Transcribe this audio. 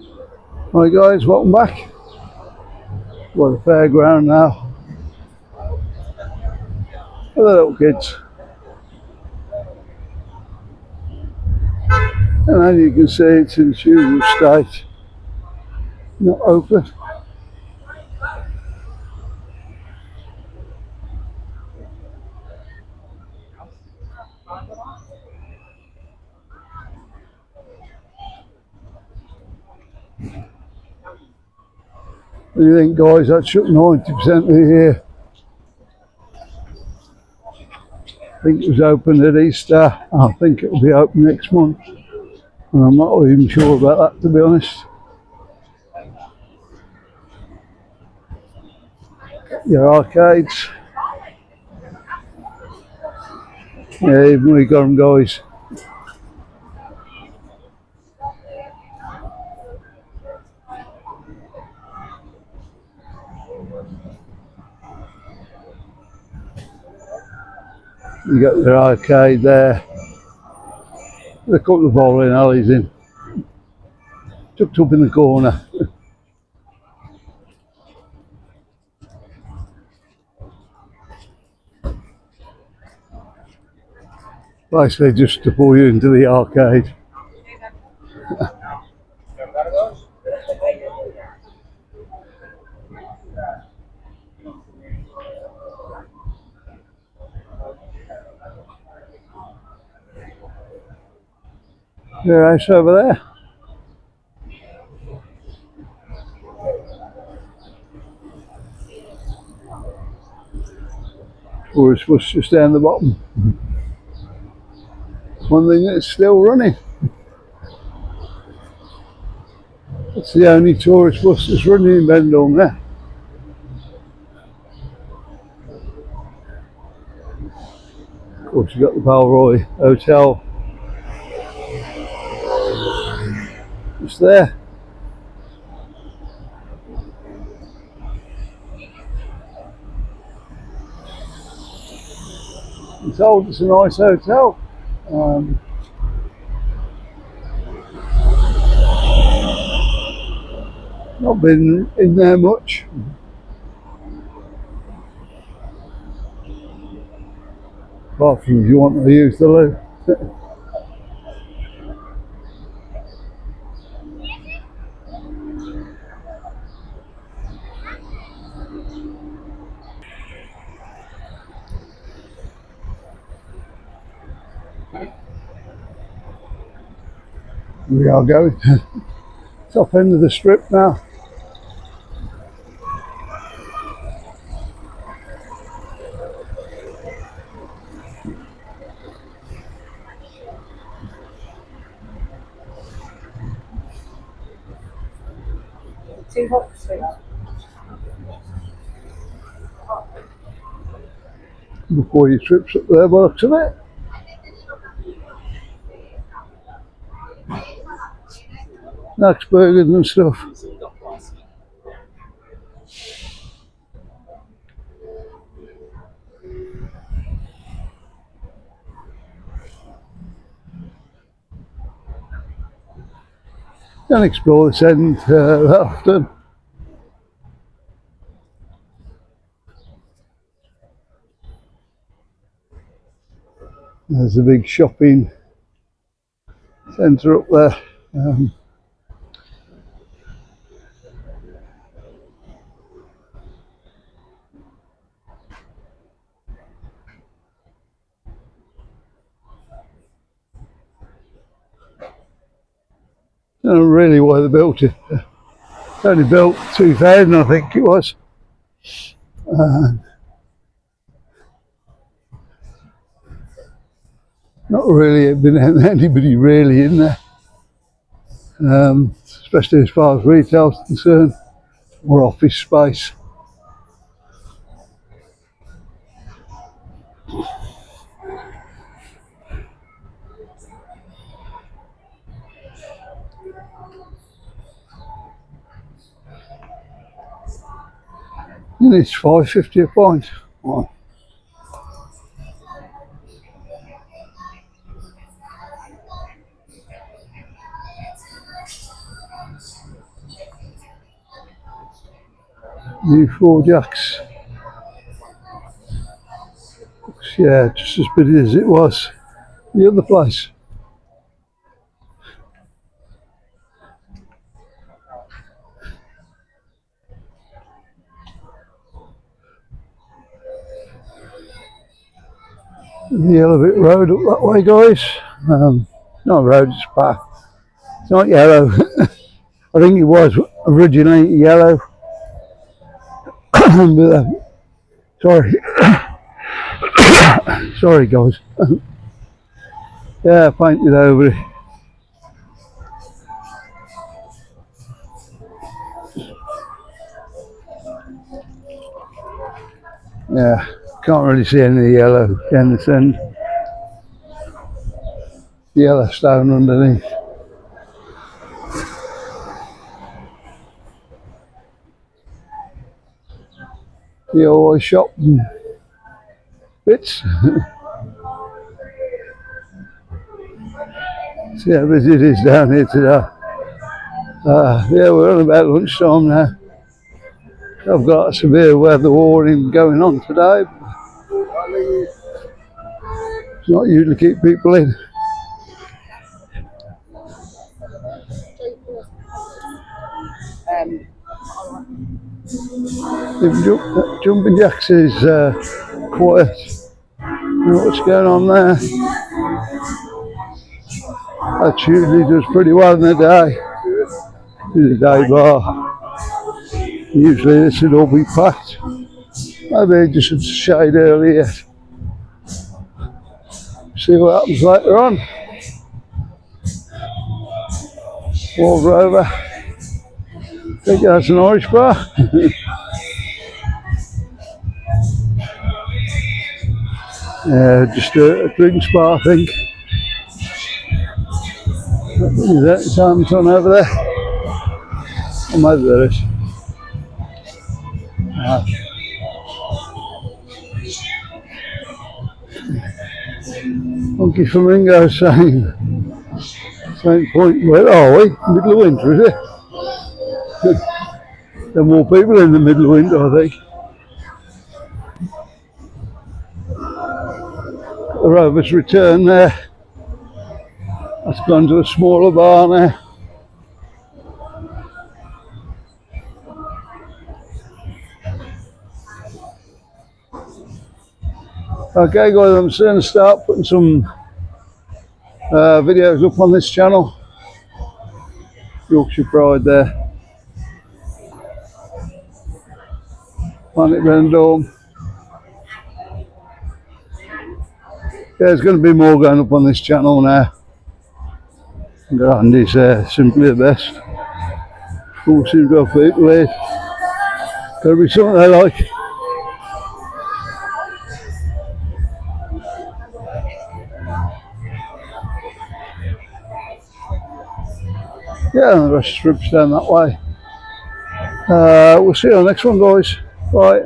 Hi guys, welcome back. We're at the fairground now. For the little kids. And as you can see, it's in its usual state. Not open. What do you think, guys? That shut 90% of the year. I think it was open at Easter. I think it'll be open next month. And I'm not even sure about that, to be honest. Your arcades. Yeah, even we got them, guys. You got your arcade there. With a couple of bowling alleys in. Tucked up in the corner. Basically just to pull you into the arcade. Your house over there. Tourist bus just down the bottom. One thing that's still running. It's the only tourist bus that's running in Benidorm now. Of course, you've got the Balroy Hotel just there. I'm told it's a nice hotel. Not been in there much. Apart from if you want to use the loo. We are going. Top end of the strip now. Two hot soups. Before your trips up there, by the looks of it. Snacks, burgers and stuff. Don't explore this end that often. There's a big shopping centre up there. I don't know really why they built it. It's only built 2000, I think it was. Not really been anybody really in there, especially as far as retail is concerned, or office space. And it's £5.50 a pint. Oh. New 4 Jacks. Yeah, just as busy as it was the other place. The yellow bit road up that way, guys. Not a road, it's a path. It's not yellow. I think it was originally yellow. But, sorry. Sorry, guys. Yeah, painted over it. Yeah, can't really see any yellow in this end. The yellow stone underneath. The old shop and bits. See how busy it is down here today. Yeah, we're on about lunchtime now. I've got a severe weather warning going on today. It's not usually keep people in. If Jumping Jacks is quiet. You know what's going on there? That usually does pretty well in the day. The day bar. Usually this would all be packed. Maybe just a shade early yet. See what happens later on. Walk over. I think that's an Irish bar. Yeah, just a drinks bar, I think. Is that Samson over there? Or maybe there is. Monkey Flamingo saying, same point. Where are we? Middle of winter, is it? There are more people in the middle of winter, I think. The Rover's return there. That's gone to a smaller bar now. Okay guys, I'm going to start putting some videos up on this channel. Yorkshire Pride there. Planet Benidorm. Yeah, there's going to be more going up on this channel now. Andy's simply the best. All seems to have people here. Got to be something they like. Yeah, and the rest strips down that way. We'll see you on the next one, guys. Bye.